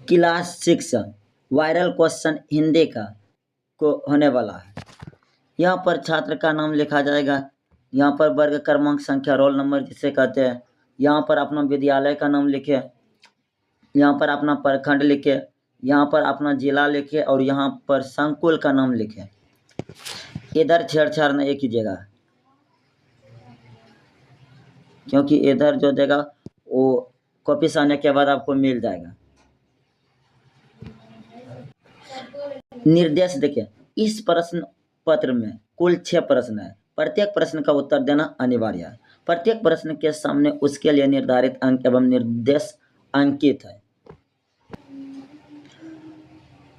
Class 6 viral question Hindi का को होने वाला है। यहाँ पर छात्र का नाम लिखा जाएगा, यहाँ पर वर्ग क्रमांक संख्या रोल नंबर जिसे कहते हैं, यहाँ पर अपना विद्यालय का नाम लिखे, यहाँ पर अपना प्रखंड लिखे, यहाँ पर अपना जिला लिखे और यहाँ पर संकुल का नाम लिखे। इधर छेड़छाड़ नहीं कीजिएगा, क्योंकि इधर जो देगा वो कॉपी से आने के बाद आपको मिल जाएगा। निर्देश देखिए, इस प्रश्न पत्र में कुल 6 प्रश्न है। प्रत्येक प्रश्न का उत्तर देना अनिवार्य है। प्रत्येक प्रश्न के सामने उसके लिए निर्धारित अंक एवं निर्देश अंकित है।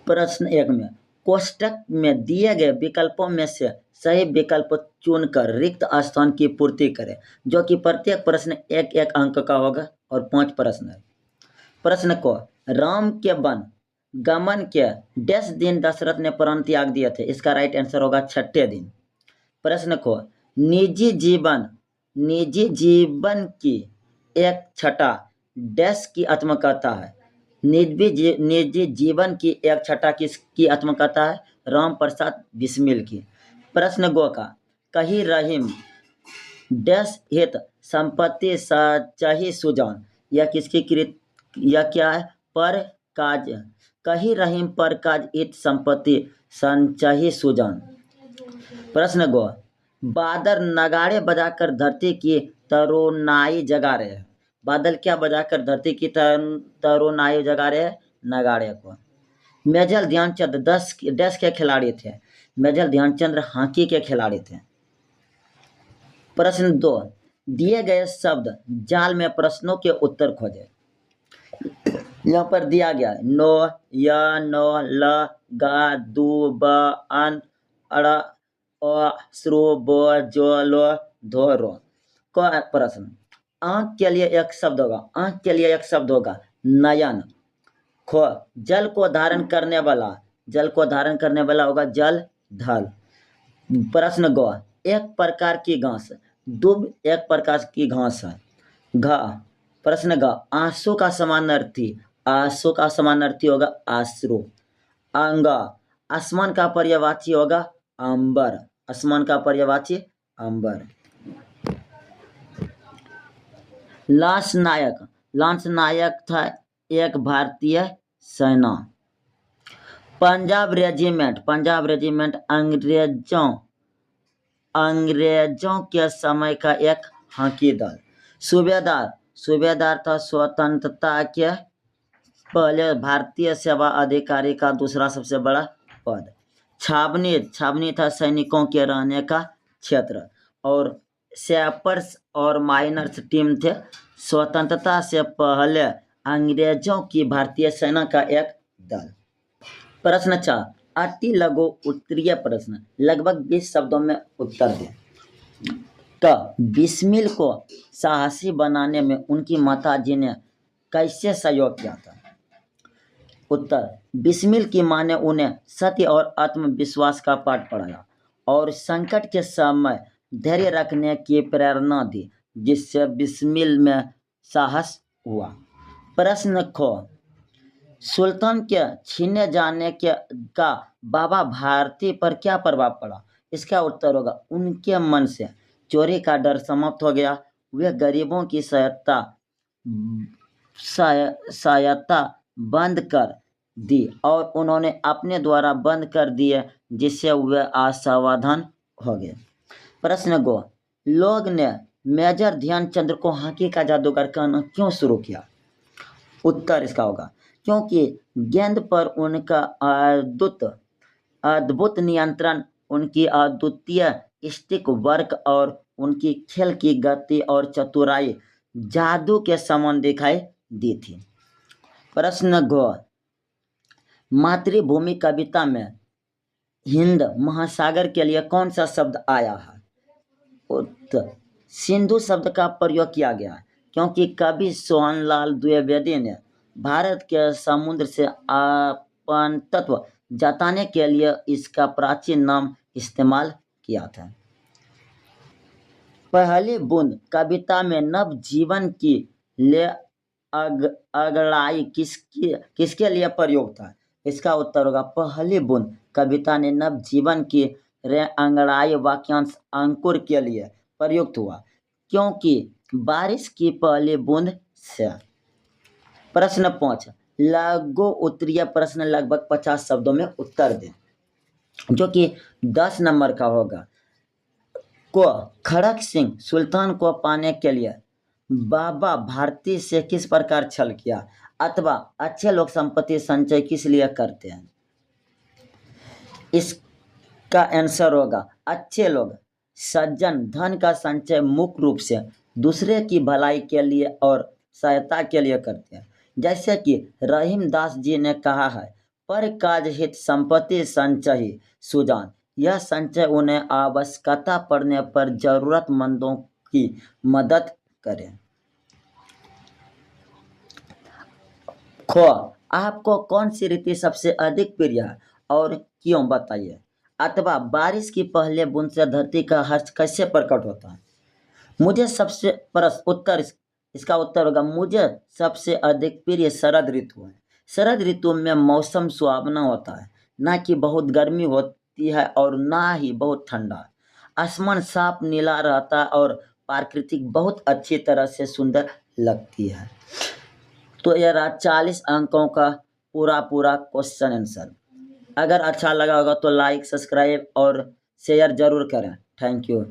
प्रश्न 1 में कोष्टक में दिए गए विकल्पों में से सही विकल्प चुनकर रिक्त स्थान की पूर्ति करें, जो कि प्रत्येक प्रश्न 1-1 अंक का होगा और 5 प्रश्न है। प्रश्न को राम के वन गमन के 10 दिन दशरथ ने प्राण त्याग दिए थे, इसका राइट आंसर होगा 6ठे दिन। प्रश्न को निजी जीवन की एक छटा डैश की आत्मकथा है। निजी जीवन की एक छटा किसकी आत्मकथा है? राम प्रसाद बिस्मिल की। प्रश्न गो का कही रहीम डैश हित संपत्ति सचाही सुजान, यह किसकी कृत, यह क्या है? पर काज। कही रहीम पर काज हित संपत्ति संचाही सुजान। प्रश्न गो बादल नगाड़े बजाकर धरती की तरोनाई जगा रहे हैं। बादल क्या बजाकर धरती की तरोनाई जगा रहे हैं? नगाड़े को। मेजर ध्यानचंद 10 के खिलाड़ी थे। मेजर ध्यानचंद हॉकी के खिलाड़ी थे। प्रश्न 2 दिए गए शब्द जाल में प्रश्नों के उत्तर खोजें। यहाँ पर दिया गया है नो, य, नो, ल, गा, दू, ब, अन, अड़, अ, श्रु, ब, जो, लो, धो, रो। क प्रश्न आंख के लिए एक शब्द होगा। आंख के लिए एक शब्द होगा नयन। खो जल को धारण करने वाला, जल को धारण करने वाला होगा जल धल। प्रश्न गो एक प्रकार की घास, दुब एक प्रकार की घास है। घ प्रश्न ग आंसू का समानार्थी, आंसू का समानार्थी होगा आश्रु। अंग आसमान का पर्यायवाची होगा अंबर, आसमान का पर्यायवाची अंबर। लांस नायक था एक भारतीय सेना। पंजाब रेजिमेंट अंग्रेजों के समय का एक हॉकी दल। सूबेदार था स्वतंत्रता के पहले भारतीय सेवा अधिकारी का दूसरा सबसे बड़ा पद। छावनी था सैनिकों के रहने का क्षेत्र। और सैपर्स और माइनर्स टीम थे स्वतंत्रता से पहले अंग्रेजों की भारतीय सेना का एक दल। प्रश्न 4 अति लघु उत्तरीय प्रश्न, लगभग 20 शब्दों में उत्तर दें। बिस्मिल को साहसी बनाने में उनकी माताजी ने कैसे सहयोग किया था? उत्तर बिस्मिल की मां ने उन्हें सत्य और आत्मविश्वास का पाठ पढ़ाया और संकट के समय धैर्य रखने की प्रेरणा दी, जिससे बिस्मिल में साहस हुआ। प्रश्न खो सुल्तान के छीने जाने का बाबा भारती पर क्या प्रभाव पड़ा? इसका उत्तर होगा उनके मन से चोरी का डर समाप्त हो गया। वे गरीबों की सहायता बंद कर दी और उन्होंने अपने द्वारा बंद कर दिए, जिससे वे असावधान हो गए। प्रश्न गो लोग ने मेजर ध्यानचंद को हॉकी का जादूगर कहना क्यों शुरू किया? उत्तर इसका होगा क्योंकि गेंद पर उनका अद्भुत नियंत्रण, उनकी अद्वितीय स्टिक वर्क और उनकी खेल की गति और चतुराई जादू के समान दिखाई दी थी। प्रश्न गो मातृभूमि कविता में हिंद महासागर के लिए कौन सा शब्द आया है? उत्तर सिंधु शब्द का प्रयोग किया गया है क्योंकि कवि सोहनलाल द्विवेदी ने भारत के समुद्र से अपन तत्व जताने के लिए इसका प्राचीन नाम इस्तेमाल किया था। पहली बूंद कविता में नव जीवन की ले अंगड़ाई किसके लिए प्रयोग था? इसका उत्तर होगा पहली बूंद। कविता ने नव जीवन की रे अंगड़ाई वाक्यांश अंकुर के लिए प्रयुक्त हुआ, क्योंकि बारिश की पहली बूंद से। प्रश्न 5, लघु उत्तरीय प्रश्न लगभग 50 शब्दों में उत्तर दें, जो कि 10 नंबर का होगा। को खड़क सिंह सुल्तान को पाने के लिए बाबा भारती से किस प्रकार छल किया, अथवा अच्छे लोग संपत्ति संचय किस लिए करते हैं? इसका आंसर होगा अच्छे लोग सज्जन धन का संचय मुख्य रूप से दूसरे की भलाई के लिए और सहायता के लिए करते हैं। जैसे कि रहीमदास जी ने कहा है, पर काज हित संपत्ति संचय ही सुजान। यह संचय उन्हें आवश्यकता पड़ने पर जरूरतमंदों की मदद करे। खो आपको कौन सी रीति सबसे अधिक प्रिय है और क्यों, बताइए। अथवा बारिश की पहले बूंद से धरती का हर्ष कैसे प्रकट होता है? मुझे सबसे उत्तर इसका उत्तर होगा मुझे सबसे अधिक प्रिय शरद ऋतु है। शरद ऋतु में मौसम सुहावना होता है, ना कि बहुत गर्मी होती है और ना ही बहुत ठंडा। आसमान साफ नीला रहता है और प्राकृतिक बहुत अच्छी तरह से सुंदर लगती है। तो यह रहा 40 अंकों का पूरा क्वेश्चन आंसर। अगर अच्छा लगा होगा तो लाइक, सब्सक्राइब और शेयर जरूर करें। Thank you.